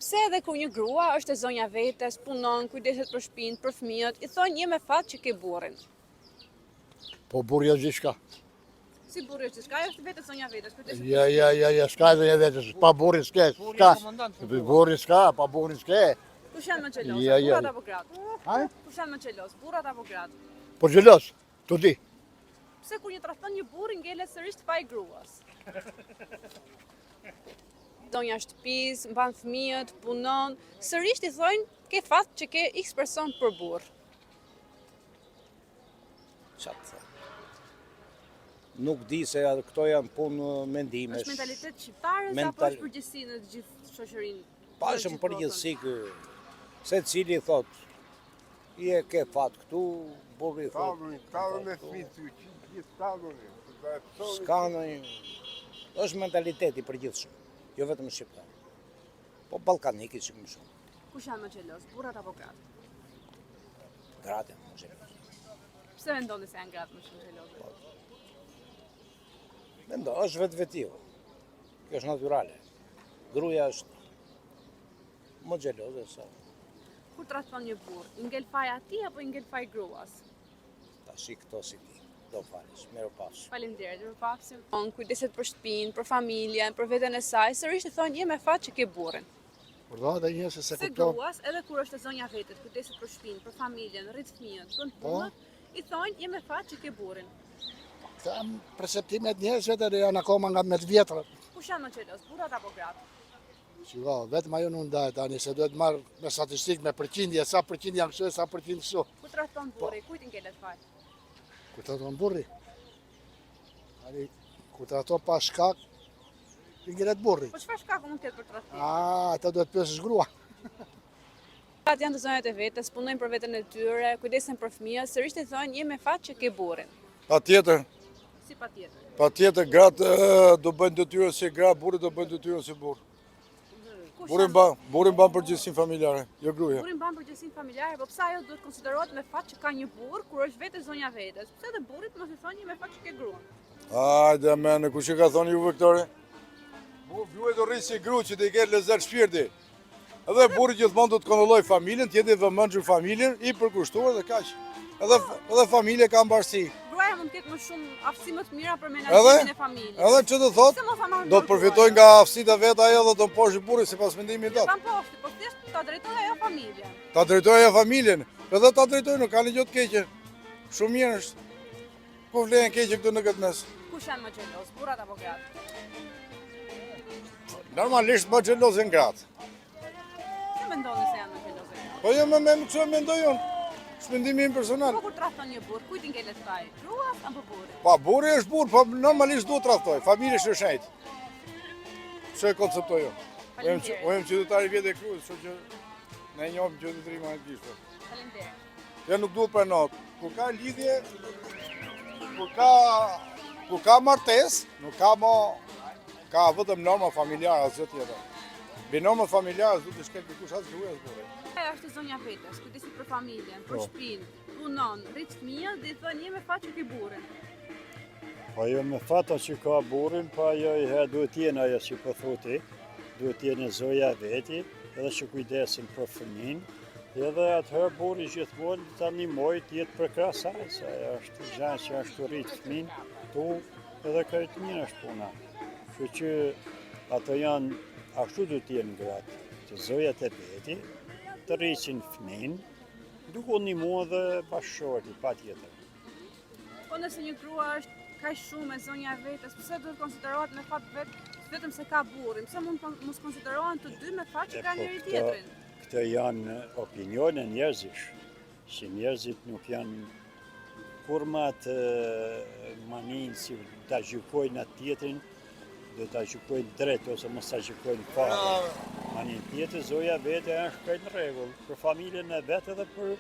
Pse edhe kur një grua është e zonja vetes, punon, kujdeset për shtëpinë, për fëmijët, i thonë je me fat që ke burrin. Po burri është gjithçka. Si burri është diçka, është vetë zonja vetes, kujdeset. Ja, s'ka zonja vetes, pa burrin s'ke. S'ka. Burri s'ka, pa burrin s'ke. Kush janë më xhelos, Ja. burrat apo gratë? Ha? Kush janë më xhelos, burrat apo gratë? Po xhelos, tu di. Pse kur një tradhton një burr ngelet sërish të faj gruas? Zonja shtëpisë, mban fëmijët, punon, sërish i thonë ke fat që ke X person për burr. Qatë thë. Nuk di se këto janë punë mendimesh. Është mentalitet shqiptarës apo Mental- është përgjithësi në të gjithë shoqërinë? Pashëm përgjithësi se cili thot, je ke fat këtu, burri thot. Talën e fmitë, gjithë talën e. S'ka ndonjë. Është mentaliteti përgjithshëm, jo vetëm shqiptar. Po ballkanikit që më shumë. Kush janë më xhelos, burrat apo gratë? Gratë më xhelos. Pse mendoni se janë gratë më shumë xhelose? Mendo, është vetvetiu. Kjo është natyrale. Gruaja është më xheloze se Kur tradhton një burr, i ngel faj atij apo i ngel faj gruas? tash këto si ti. Do falesh, mirë pas. Faleminderit, mirupafshim. Kujdeset për shtëpinë, për familjen, për veten e saj, sërish i thonë je me fat që ke burrin. Por do të një se Se kupton. gruas, edhe kur është e zonja vetet, kujdeset për shtëpinë, për familjen, rrit fëmijët, bën Po. punët, i thonë je me fat që ke burrin. Këta janë perceptimet njerëzve dhe janë akoma nga me të vjetra. Kush janë më xhelos, burrat apo gratë? Shiko, vetëm ajo nuk ndaj tani se duhet marr me statistikë me përqindje, sa përqind janë kështu, sa përqind kështu. Kur tradhton burri, kujt i ngelet faj? Kur të ato burri. Tani kur të ato pa shkak, i ngelet burri. Po çfarë shkaku mund të ketë për tradhtim? Ata duhet pyesësh grua. Gratë janë të zonjat e vetes, punojnë për veten e tyre, kujdesen për fëmijët, sërish i thonë je me fat që ke burrin. Patjetër, Si patjetër. patjetër gratë do bëjnë detyrën si gra, burri do bëjnë detyrën si burr. Kush Burri mban përgjegjësinë familjare, jo gruaja. Burri mban përgjegjësinë familjare, po pse ajo duhet konsiderohet me fat që ka një burr kur është vetë zonja vetes? Pse edhe burrit mos i thonë me fat që ke gruan? Hajde mene, kush e ka thonë juve këtore? Gruaja do rri si gru që të i ketë lezet shpirti. Edhe burri gjithmonë do të kontrolloj familjen, të jetë i vëmendshëm familjen, i përkushtuar dhe kaq. Edhe familja ka mbarësi. Gruaja mund të ketë më shumë aftësi më të mira për menaxhimin e familjes. Edhe që të thot, Pse mos ama do të përfitoj nga aftësitë e vet ajo dhe do të mposhë burri sipas mendimit vet. Tam poshtë, po thjesht ta drejtoj ajo familjen. Ta drejtoj ajo familjen, edhe ta drejtoj, nuk ka një gjë të keqe. Shumë mirë është. Po vlen keqe këtu në këtë mes. Kush janë më xhelos, burrat apo gratë? Normalisht më xhelozën gratë. Çfarë mendoni se janë më xhelosë? Po jo me çfarë mendoj unë. Shpendimi im personal. Po kur tradhton një burr, kujt i ngelet faj? Gruas apo burri? Pa burri është burr, po normalisht duhet tradhtoj. Familje shëshajt. Ço e konceptoj unë. Faleminderit. Ojëm qytetari vjetë e Krujës, kështu që ne njohim qytetërinë më gjithë. Faleminderit. Ja nuk duhet pranohet. Kur ka lidhje, kur ka martesë, nuk ka ka vetëm norma familjare asgjë tjetër. Mbi norma familjare duhet të shkel dikush as gruaja as burri. Ajo është e zonja vetes, kujdeset për familjen, për shtëpinë, punon, rrit fëmijët dhe i thonë je me fat që ke burrin. Po jo me fata që ka burrin, po ajo i herë duhet jenë ajo që po thoti, duhet jenë zoja veti, edhe që kujdesin për fëmin, edhe atëherë burri gjithmonë të animoj të jetë për krasaj, se ajo është gjanë që është të rritë fëmin, tu edhe kërët mirë është puna. Që që ato janë, ashtu duhet jenë gratë, të zojat e veti, të rriqin fëmin, duke animu edhe bashkëshorti, pa tjetër. Po nëse një grua është kaq shumë e zonja vetes, pse duhet konsiderohet me fat vetëm se ka burrin? Pse mund mos konsiderohen të dy me fat që ka njëri tjetrin? Këto janë opinione njerëzish, që njerëzit nuk janë kur ma të manin si ta gjykojnë atë tjetrin, do ta gjykojnë drejt ose mos ta gjykojnë fare. Manin tjetër, zoja vete është këtë në rregull, për familjen e vetë edhe për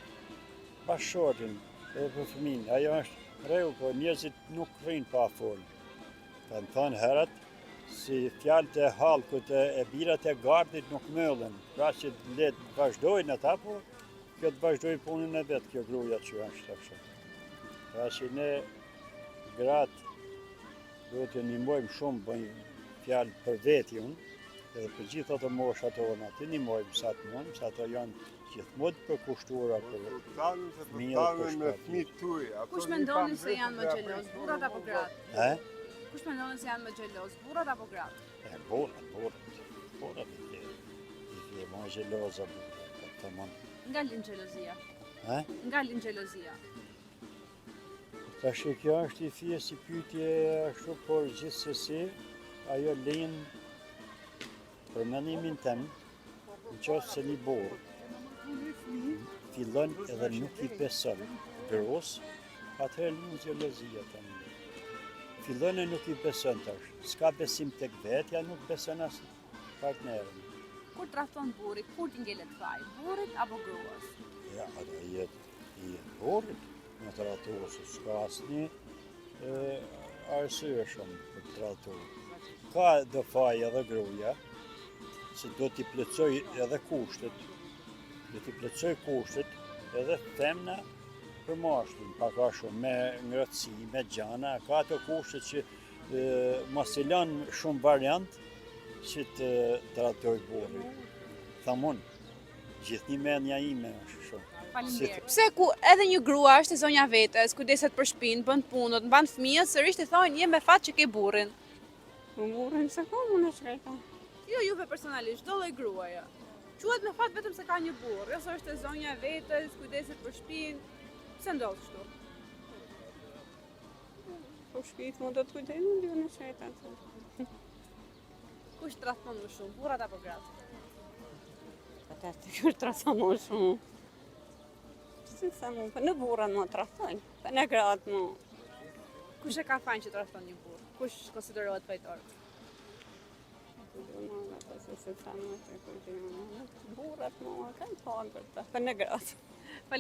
bashkëshortin, edhe për fëmin. Ajo është rregull, po njerëzit nuk rrinë pa folë. Kanë thënë herët, si fjalët e hallkut e birat e gardit nuk mëllen. Pra që le të vazhdojnë ata, po kjo të vazhdoj punën e vetë, kjo gruaja që është kështu. Pra që ne gratë duhet të ndihmojmë shumë, bëjmë fjalë për veti unë, Edhe për gjithë ato moshat tona, të ndihmojmë sa të mundëm, sa ato janë gjithmonë të përkushtuara për Përtalën se fëmijët përtalën me për fëmijët tuaj. Ato Kush një mendoni pan se janë më vetë xheloz, burrat apo gratë? Kush mendoni se janë më xheloz, burrat apo gratë? Burrat i më xheloza të mund. Nga lind xhelozia. Ha? Nga lind xhelozia. Tash kjo është i thjesht si pyetje ashtu, por gjithsesi ajo lind për mendimin tim, nëse një burr fillon edhe nuk i beson gros, atëherë lind xhelozia tani. Fillon e nuk i beson tash. S'ka besim tek vetja, nuk beson as partnerin. Kur tradhton burri, kur t'i ngelet faj, burrit apo gruas? Ja, ato i burrit në tradhtues, s'ka asnjë arsye shumë për të tradhtuar. Ka do faj edhe gruaja, se do t'i plotësoj edhe kushtet, edhe femna për mashkullin, pak a shumë me ngrohtësi, me gjana, ka ato kushtet që mos i lën shumë variant që të tradhtoj burri. Thamon, gjithë një menja ime është shumë. Faleminderit. Pse ku edhe një grua është e zonja vetes, kujdeset për shtëpinë, bën punët, mban fëmijët, sërish të thonë je me fat që ke burrin. Burrin se ka unë shkajta. Jo juve personalisht, çdo lloj gruaja. Quhet me fat vetëm se ka një burr, ose është e zonja vetes, kujdeset për shtëpinë. Pse ndodh kështu? Po shkit më do të kujtejnë në dy në shkajta. Kush tradhton më shumë, burrat apo gratë? Ata të kërë trasa më shumë. Si sa mu, për në burrat më trasojnë, për në gratë më. Kush e ka fajin që tradhton një burr? Kush konsiderohet fajtor? Burrat më kanë pagër ta, për në gratë.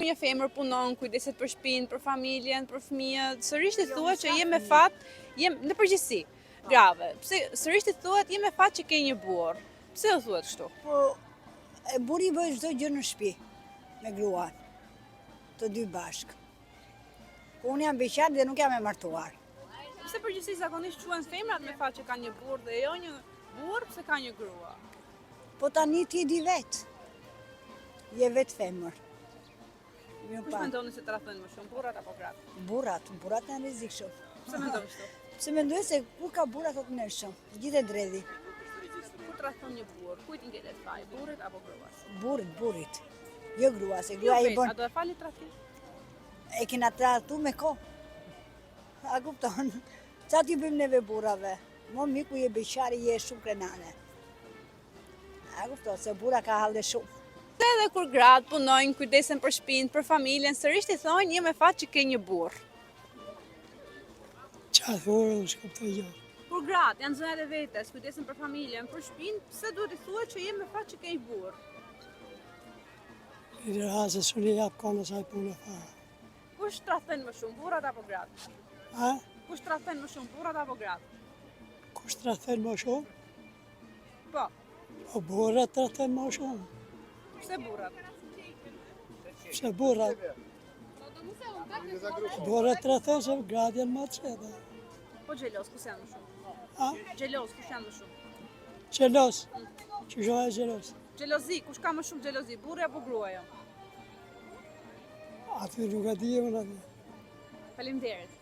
Një femër punon, kujdeset për shtëpinë, për familjen, për fëmijët. Sërish ti thuhet që je me fat, në përgjithësi, grave. Pse sërish ti thuhet je me fat që ke një burr? Pse u thuhet kështu? Po, burri bëj çdo gjë në shtëpi me gruan, të dy bashk. Po unë jam beqar dhe nuk jam e martuar. Pse përgjithësi zakonisht quhen femrat me fat që kanë një burr dhe jo një burr pse ka një grua? Po tani ti di vetë. Je vetë femër. Kush mendoni se tradhtojnë më shumë, burrat apo gratë? Burrat janë rrezikshëm. Pse mendon kështu? Pse mendoj se kur ka burra të nërshëm, gjithë e dredhi. Kur tradhton një burr, kujt i ngelet faj, burrit apo gruas? Burrit. Jo grua, se Jo grua i vetë, bën. a do e fali tradhtim? E kena tradhtu me kohë. A kupton? Qa t'i bëjmë neve burrave? Mo miku je beqari, je shumë krenane. A kupton, se burra ka halde shumë. Edhe kur gratë punojnë, kujdesen për shtëpinë, për familjen, sërish ti thonë je me fat që ke një burr. Qa thore, unë shkuptoj jo. Kur gratë janë zonjat e vetes, kujdesen për familjen, për shtëpinë, pse duhet i thuhet që je me fat që ke një burr? Në rrasë së një japë kone saj punë fare. Kush tradhton më shumë, burrat apo gratë? A? Kush tradhton më shumë, burrat apo gratë? Kush të rathen më shumë? Po, Po burrat të rathen më shumë. pse burrat? Pse burrat? Burrat të rathen se gratë janë më të qeta. Po xhelos, kush janë më shumë? A? Xhelos, kush janë më shumë? Qelos. Që shoha e qelos. Xhelozi, kush ka më shumë xhelozi, burri apo gruaja? Aty nuk e di e më në aty. Faleminderit.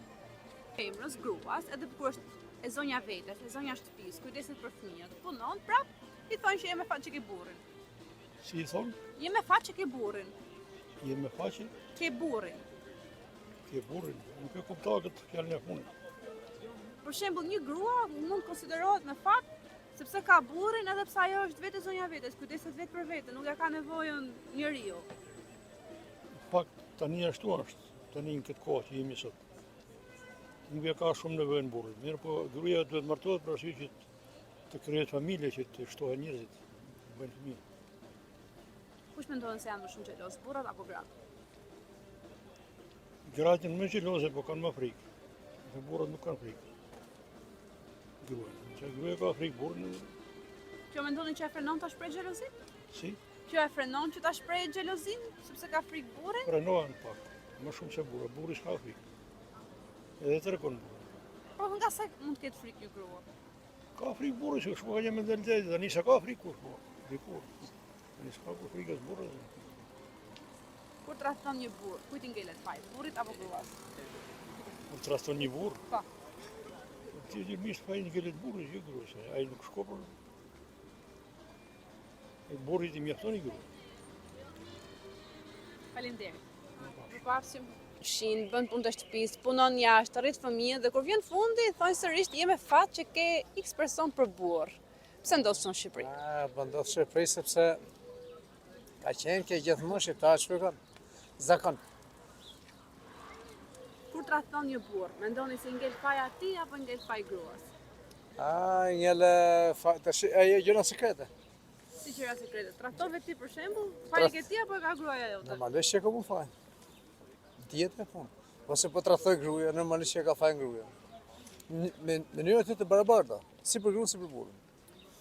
Femrës, gruas, edhe kur është e zonja vetes, e zonja shtëpisë, kujdeset për fëmijët, punon, prap i thonë që je me fat që ke burrin. Si i thonë, Je me fat që ke burrin. je me faqe, Ke burrin. ke burrin, nuk e kupta këtë fjallën e punit. Për shembull, një grua mund konsiderohet me fat sepse ka burrin edhe pse ajo është vetë zonja vetes, kujdeset vetë për vete, nuk ja ka nevojën njeriu. Pak tani ashtu është, tani në këtë kohë që jemi sot. Nuk e ka shumë nevojën burrit, mirë po gruaja duhet martohet për arsye që të krijohet familje, që të shtohen njerëzit, të bëjnë fëmijë. Kush mendon se janë më shumë xhelos, burrat apo gratë? Gratë janë më xheloze, po kanë më frikë. Se burrat nuk kanë frikë. Gruaja ka frikë burrin, Kjo mendoni që e frenon ta shpreh xhelozin? si? Kjo e frenon që ta shpreh xhelozin sepse ka frikë burrin? Prenohen pak, më shumë se burra. Burri s'ka frikë. Edhe të rekon burri. Po nga sa mund të ketë frikë një grua? Ka frikë burri që shko ka një mentalitet, dhe nisa ka frikë kur, po, dikur. Nisa ka kur frikës burrës. Kur tradhton një burr, kujt i ngelet faj? Burrit apo gruas? Kur traston një burr, Po. ti gjermisht pa i ngelet burrës, jo gruas. Ai nuk shko për. Burrit i mjafton i gruas. Faleminderit. Përpafshim. Shin, bën punë të shtëpisë, punon jashtë, rrit fëmijë dhe kur vjen fundi, thonë sërish je me fat që ke X person për burr. Pse ndodh kështu në Shqipëri? Bëndot Shqipëri sepse ka qenë ke gjithmonë shqiptarë shpikon. Zakon. Kur tradhton një burr, mendoni se ngel faj atij apo ngel faj gruas? Njëllë, ajo gjëna sekrete. Si qëra sekrete? Tradhtove ti për shembull, faj ke ti apo e ka gruaja jote? Normalisht që ka mu fajnë. Djetë e punë. Ose po trahtoj gruaja, normalisht që ka fajnë gruaja. Mënyra të barabarta, si për gruan, si për burrin.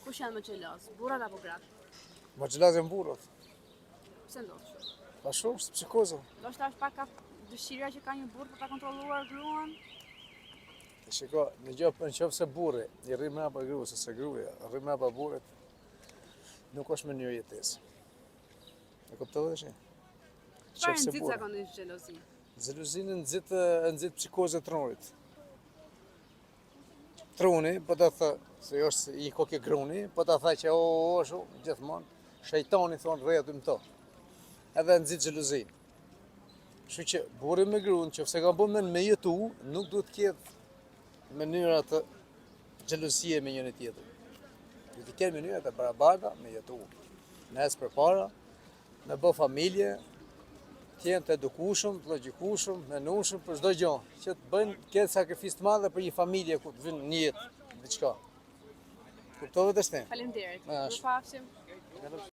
Kush janë më xheloz, burrat apo gratë? Ma xhelazën burrat. Pse ndodh kështu? Pa shumë, së psikoza. Ndoshta është pak ka dëshira që ka një burr për ta kontrolluar gruan? Të shiko, në qoftë se burri i rri mbrapa gruas, ose gruaja rri mbrapa burrit, nuk është mënyrë jetesë. E kuptove tash? Çfarë nxit zakonisht xhelozi? Xhelozinë nxit psikozën e trunit. Truni, po të thë, se është i kokë gruni, po të thë që o shumë, gjithmonë, shejtani thonë rrejat më to. Edhe nxit xhelozinë. Kështu që burri me gruan, nëse ka bën me jetu, nuk duhet të ketë mënyra të xhelozie me njëri tjetrin. Duhet të ketë mënyra të barabarta me jetu. Nes përpara, me bë familje, të jenë të edukueshëm, të logjikueshëm, menueshëm për çdo gjë, që të bëjnë këtë sakrificë të madhe për një familje ku të vinë një jetë, diçka. Kuptove tash ti? Faleminderit. Ashtu. Përpafshim.